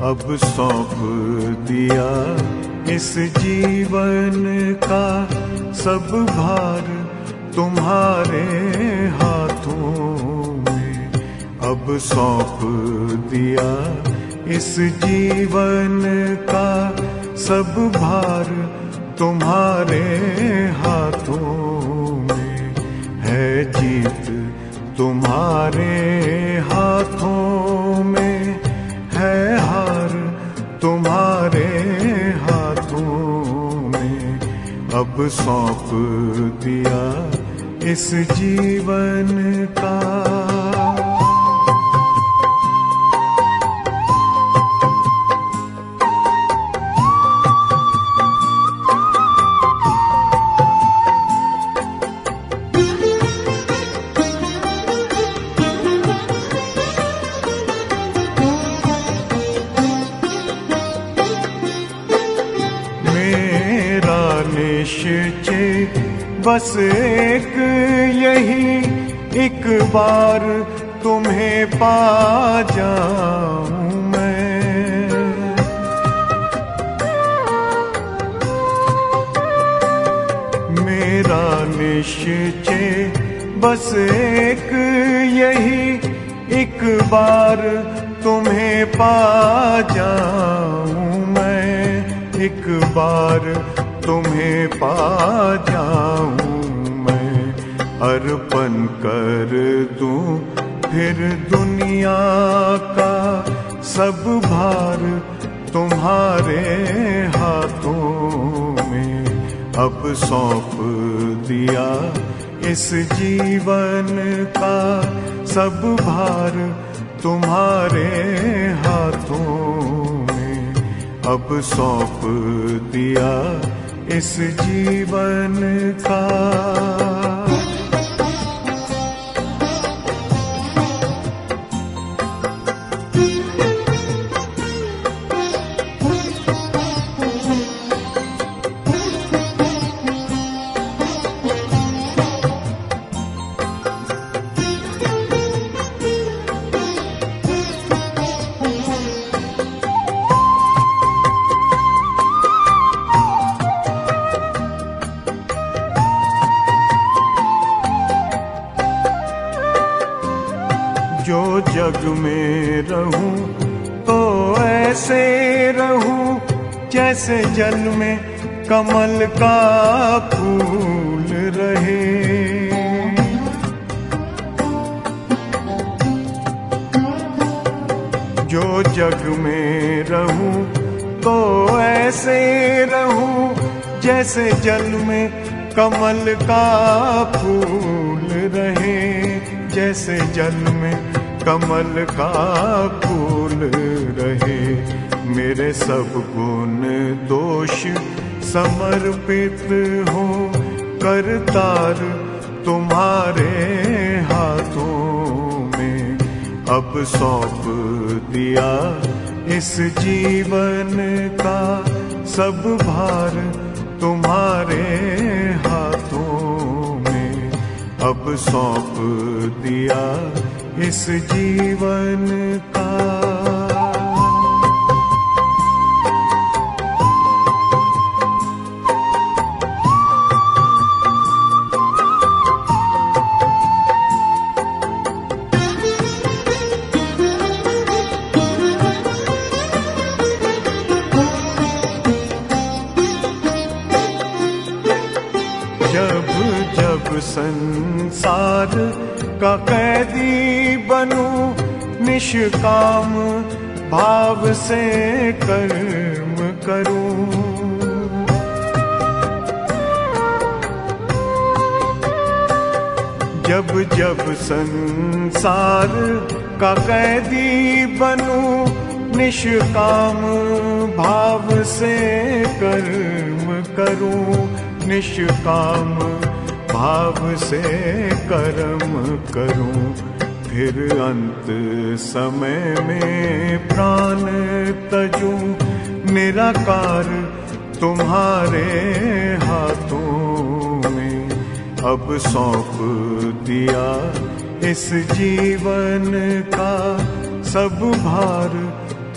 अब सौंप दिया इस जीवन का सब भार तुम्हारे हाथों में। अब सौंप दिया इस जीवन का सब भार तुम्हारे हाथों में। है जीत तुम्हारे हाथों में, है हार तुम्हारे हाथों में। अब सौंप दिया इस जीवन का। निश्चय बस एक यही, एक बार तुम्हें पा जाऊं मैं। मेरा निश्चय बस एक यही, एक बार तुम्हें पा जाऊं मैं। एक बार तुम्हें पा जाऊं मैं। अर्पण कर दूं फिर दुनिया का सब भार तुम्हारे हाथों में। अब सौंप दिया इस जीवन का सब भार तुम्हारे हाथों में। अब सौंप दिया इस जीवन का। जो जग में रहूं तो ऐसे रहूं जैसे जल में कमल का फूल रहे। जो जग में रहूं तो ऐसे रहूं जैसे जल में कमल का फूल रहे। जैसे जल में कमल का फूल रहे। मेरे सब गुण दोष समर्पित हो करतार तुम्हारे हाथों में। अब सौंप दिया इस जीवन का सब भार तुम्हारे हाथों में। अब सौंप दिया इस जीवन का। जब जब संसार का कैदी बनूं निष्काम भाव से कर्म करूं। जब जब संसार का कैदी बनूं निष्काम भाव से कर्म करूं। निष्काम भाव से कर्म करूं। फिर अंत समय में प्राण तजूं निराकार तुम्हारे हाथों में। अब सौंप दिया इस जीवन का सब भार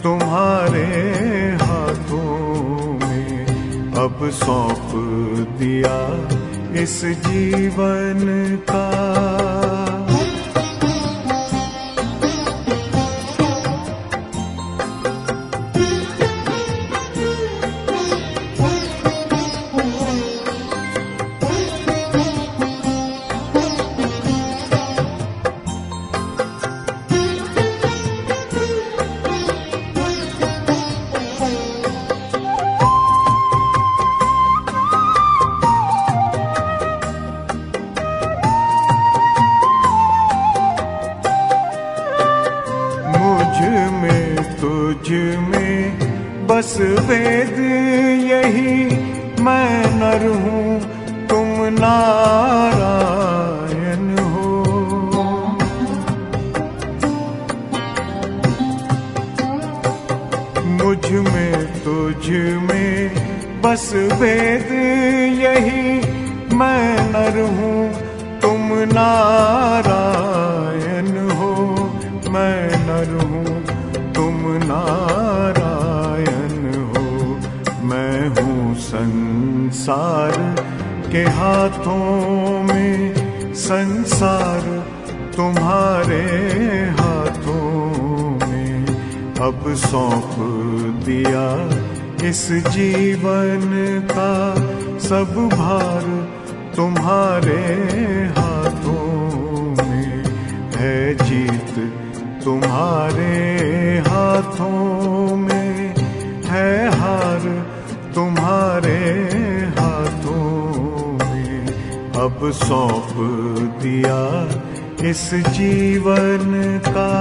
तुम्हारे हाथों में अब सौंप दिया इस जीवन का। तुझ में बस वेद यही, मैं नर हूँ तुम नारायण हो। मुझ में तुझ में बस वेद यही, मैं नर हूँ तुम नारायण हो। मैं नर हूँ तुम नारायण हो। मैं हूँ संसार के हाथों में, संसार तुम्हारे हाथों में अब सौंप दिया इस जीवन का। सब भार तुम्हारे हाथों में है, जीत तुम्हारे हाथों में है, हार तुम्हारे हाथों में अब सौंप दिया इस जीवन का।